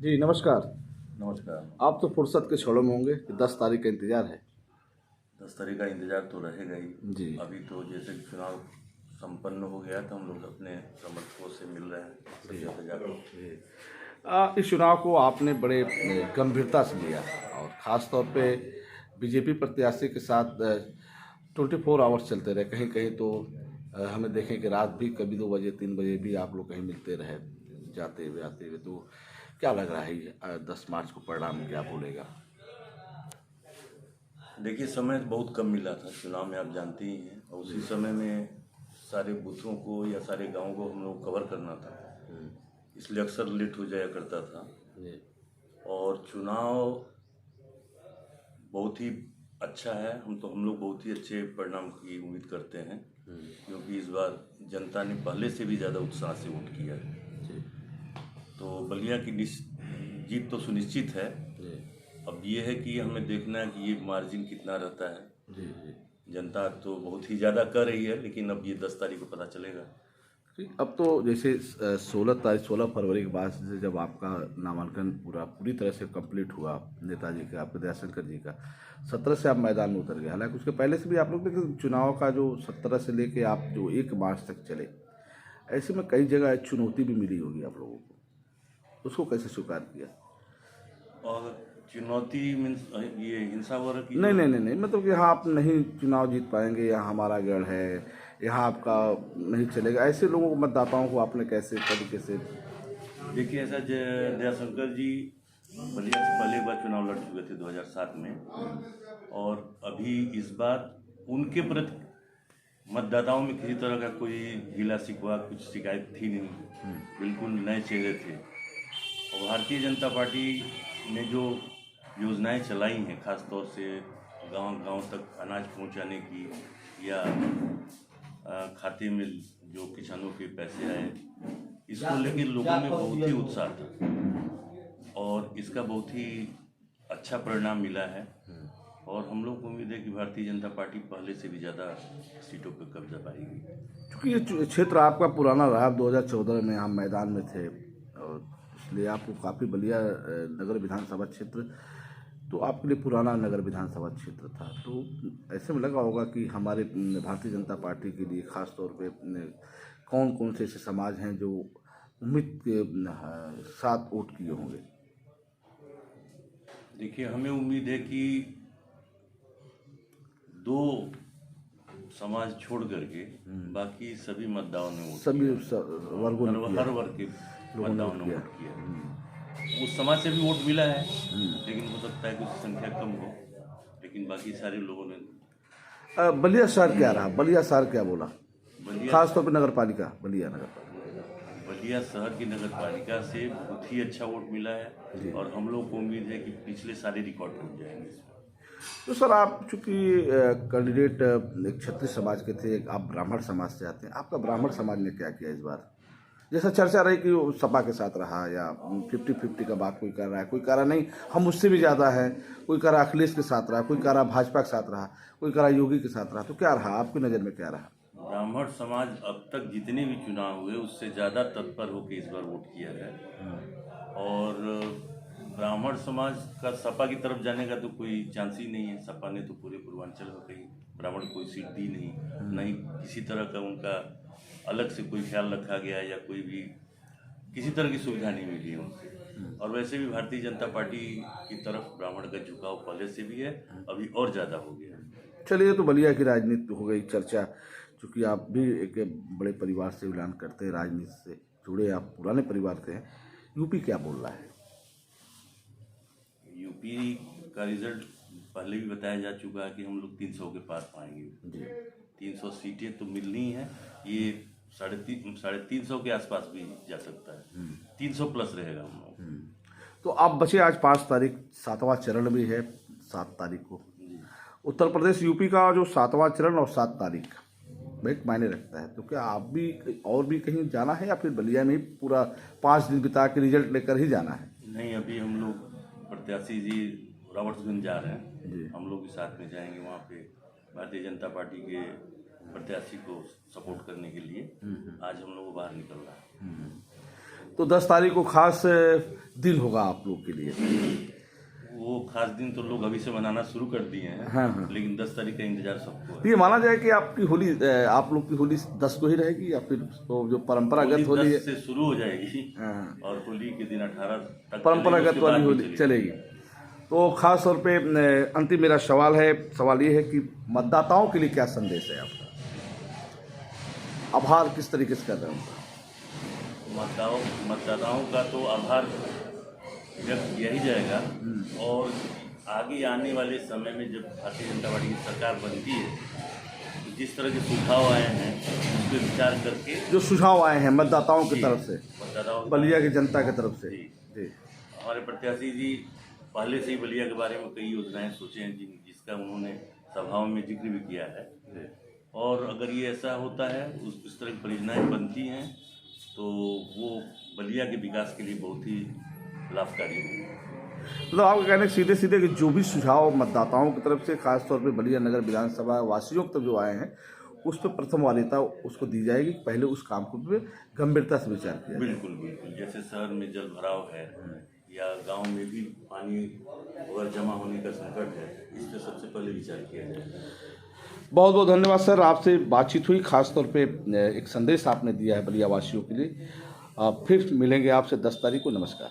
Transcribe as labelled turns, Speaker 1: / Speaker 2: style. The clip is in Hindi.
Speaker 1: जी नमस्कार।
Speaker 2: नमस्कार।
Speaker 1: आप तो फुर्सत के क्षणों में होंगे कि 10 तारीख का इंतजार है।
Speaker 2: 10 तारीख का इंतजार तो रहेगा ही।
Speaker 1: जी।
Speaker 2: अभी तो जैसे कि चुनाव संपन्न हो गया तो हम लोग अपने समर्थकों से मिल रहे हैं सब
Speaker 1: जी।
Speaker 2: जगह जाकर।
Speaker 1: जी। इस चुनाव को आपने बड़े गंभीरता से लिया और ख़ास तौर पे बीजेपी प्रत्याशी के साथ 24 आवर्स चलते रहे। कहीं कहीं तो हमें देखें कि रात भी कभी 2 बजे 3 बजे भी आप लोग कहीं मिलते रहे, जाते हुए आते हुए। तो क्या लग रहा है ये 10 मार्च को परिणाम क्या बोलेगा?
Speaker 2: देखिए, समय बहुत कम मिला था चुनाव में, आप जानते ही हैं, और उसी समय में सारे बूथों को या सारे गाँव को हम लोग कवर करना था, इसलिए अक्सर लेट हो जाया करता था।
Speaker 1: जी।
Speaker 2: और चुनाव बहुत ही अच्छा है, हम लोग बहुत ही अच्छे परिणाम की उम्मीद करते हैं, क्योंकि इस बार जनता ने पहले से भी ज़्यादा उत्साह से वोट किया है।
Speaker 1: जी।
Speaker 2: तो बलिया की जीत तो सुनिश्चित है।
Speaker 1: जी।
Speaker 2: अब ये है कि हमें देखना है कि ये मार्जिन कितना रहता है।
Speaker 1: जी। जी।
Speaker 2: जनता तो बहुत ही ज़्यादा कर रही है, लेकिन अब ये 10 तारीख को पता चलेगा।
Speaker 1: अब तो जैसे 16 फरवरी के बाद से जब आपका नामांकन पूरी तरह से कंप्लीट हुआ, नेताजी का, आपके दयाशंकर जी का, 17 से आप मैदान में उतर गए। हालांकि उसके पहले से भी आप लोग देखें चुनाव का जो 17 से लेके आप जो 1 मार्च तक चले, ऐसे में कई जगह चुनौती भी मिली होगी आप लोगों को, उसको कैसे स्वीकार किया?
Speaker 2: और चुनौती मीन्स ये हिंसा वगैरह की
Speaker 1: नहीं
Speaker 2: जो
Speaker 1: नहीं नहीं नहीं, मतलब कि हाँ आप नहीं चुनाव जीत पाएंगे, यहाँ हमारा गढ़ है, यहाँ आपका नहीं चलेगा, ऐसे लोगों को, मतदाताओं को आपने कैसे तरीके से?
Speaker 2: देखिए, ऐसा दयाशंकर जी बलिया से पहले एक बार चुनाव लड़ चुके थे 2007 में, और अभी इस बार उनके प्रति मतदाताओं में किसी तरह का कोई गिला शिकवा, कुछ शिकायत थी नहीं, बिल्कुल नए चेहरे थे। और भारतीय जनता पार्टी ने जो योजनाएं चलाई हैं, खास तौर से गांव-गांव तक अनाज पहुंचाने की, या खाते में जो किसानों के पैसे आए, इसको लेकर लोगों में बहुत ही उत्साह था और इसका बहुत ही अच्छा परिणाम मिला है। और हम लोग को उम्मीद है कि भारतीय जनता पार्टी पहले से भी ज़्यादा सीटों पर कब्जा पाएगी।
Speaker 1: क्योंकि ये क्षेत्र आपका पुराना रहा, आप 2014 में हम मैदान में थे और इसलिए आपको काफ़ी बलिया नगर विधानसभा क्षेत्र तो आपके लिए पुराना नगर विधानसभा क्षेत्र था। तो ऐसे में लगा होगा कि हमारे भारतीय जनता पार्टी के लिए खास तौर पे कौन कौन से ऐसे समाज हैं जो उम्मीद के साथ वोट किए होंगे?
Speaker 2: देखिए, हमें उम्मीद है कि दो समाज छोड़ करके बाकी सभी मतदाताओं ने वोट
Speaker 1: सभी
Speaker 2: किया,
Speaker 1: वर्गों ने किया,
Speaker 2: हर वर्ग के
Speaker 1: लोगों ने
Speaker 2: मतदाताओं
Speaker 1: वोट
Speaker 2: ने
Speaker 1: किया।
Speaker 2: वोट किया। उस समाज से भी वोट मिला है, लेकिन हो सकता है कुछ संख्या कम हो, लेकिन बाकी सारे लोगों ने।
Speaker 1: बलिया शहर क्या रहा, बलिया शहर क्या बोला,
Speaker 2: बलिया
Speaker 1: खास तौर पे नगर पालिका, बलिया नगर पालिका?
Speaker 2: बलिया शहर की नगर पालिका से बहुत ही अच्छा वोट मिला है, और हम लोग को उम्मीद है कि पिछले सारे रिकॉर्ड टूट जाएंगे इसमें।
Speaker 1: तो सर आप चूंकि कैंडिडेट एक क्षत्रिय समाज के थे, एक आप ब्राह्मण समाज से आते हैं, आपका ब्राह्मण समाज ने क्या किया इस बार? जैसा चर्चा रही कि वो सपा के साथ रहा, या 50-50 का बात कोई कर रहा है, कोई कह रहा नहीं हम उससे भी ज़्यादा है, कोई कह रहा अखिलेश के साथ रहा, कोई कह रहा भाजपा के साथ रहा, कोई कह रहा योगी के साथ रहा, तो क्या रहा आपकी नज़र में, क्या रहा?
Speaker 2: ब्राह्मण समाज अब तक जितने भी चुनाव हुए उससे ज़्यादा तत्पर होकर इस बार वोट किया है, और ब्राह्मण समाज का सपा की तरफ जाने का तो कोई चांस ही नहीं है। सपा ने तो पूरे पूर्वांचल में कहीं ब्राह्मण को कोई सीट दी नहीं, नहीं किसी तरह का उनका अलग से कोई ख्याल रखा गया, या कोई भी किसी तरह की सुविधा नहीं मिली है उनसे। और वैसे भी भारतीय जनता पार्टी की तरफ ब्राह्मण का झुकाव पहले से भी है, अभी और ज़्यादा हो गया है।
Speaker 1: चलिए, तो बलिया की राजनीति हो गई चर्चा, चूँकि आप भी एक बड़े परिवार से बिलोंग करते हैं, राजनीति से जुड़े, आप पुराने परिवार के हैं। यूपी क्या बोल रहा है?
Speaker 2: यूपी का रिजल्ट पहले भी बताया जा चुका है कि हम लोग 300 के पार पाएंगे। 300 सीटें तो मिलनी है, ये 350 के आसपास भी जा सकता है, 300 प्लस रहेगा हम लोग।
Speaker 1: तो आप बचे आज 5 तारीख, 7वां चरण भी है 7 तारीख को उत्तर प्रदेश यूपी का, जो 7वां चरण और 7 तारीख एक मायने रखता है। तो क्या आप भी और भी कहीं जाना है, या फिर बलिया में ही पूरा 5 दिन बिता के रिजल्ट लेकर ही जाना है?
Speaker 2: नहीं, अभी हम लोग प्रत्याशी जी रॉबर्ट्सगंज जा रहे हैं, हम लोग भी साथ में जाएंगे वहाँ पे भारतीय जनता पार्टी के प्रत्याशी को सपोर्ट करने के लिए। आज हम लोग बाहर निकल रहा है।
Speaker 1: तो 10 तारीख को खास दिन होगा आप लोग के लिए।
Speaker 2: वो खास दिन तो लोग अभी से मनाना शुरू कर दिए हैं।
Speaker 1: हाँ।
Speaker 2: लेकिन 10 तारीख का इंतजार सबको
Speaker 1: तो ये माना जाए कि आपकी होली, आप लोग की होली 10 को ही रहेगी या फिर तो जो परंपरागत होली है
Speaker 2: 10 से शुरू हो जाएगी।
Speaker 1: हाँ।
Speaker 2: और होली के दिन 18 तक
Speaker 1: परंपरागत
Speaker 2: चलेगी, उसके
Speaker 1: वाली
Speaker 2: बाद
Speaker 1: होली
Speaker 2: भी
Speaker 1: चलेगी। तो खास तौर पे अंतिम मेरा सवाल ये है कि मतदाताओं के लिए क्या संदेश है आपका? आभार किस तरीके से कर रहे हैं उनका?
Speaker 2: मतदाताओं का तो आभार व्यक्त किया ही जाएगा। और आगे आने वाले समय में जब भारतीय जनता पार्टी की सरकार बनती है तो जिस तरह के सुझाव आए हैं उस पर विचार करके,
Speaker 1: जो सुझाव आए हैं मतदाताओं की तरफ से,
Speaker 2: मतदाताओं
Speaker 1: बलिया की जनता की तरफ से, जी,
Speaker 2: हमारे प्रत्याशी जी पहले से ही बलिया के बारे में कई योजनाएं सोचे हैं जिसका उन्होंने सभाओं में जिक्र भी किया है। और अगर ये ऐसा होता है, उस तरह की परियोजनाएं बनती हैं तो वो बलिया के विकास के लिए बहुत ही लाभकारी होगी।
Speaker 1: मतलब आपका कहने सीधे सीधे कि जो भी सुझाव मतदाताओं की तरफ से खासतौर पे बलिया नगर विधानसभा वासियों की तरफ जो आए हैं उस पर प्रथम वरीयता उसको दी जाएगी। पहले उस काम को पे गंभीरता से विचार किया जाए।
Speaker 2: बिल्कुल बिल्कुल। जैसे शहर में जल भराव है या गांव में भी पानी अगर जमा होने का संकट है, इस पर सबसे पहले विचार किया जाए।
Speaker 1: बहुत बहुत धन्यवाद सर, आपसे बातचीत हुई, खासतौर पे एक संदेश आपने दिया है बलिया वासियों के लिए। फिर मिलेंगे आपसे 10 तारीख को। नमस्कार।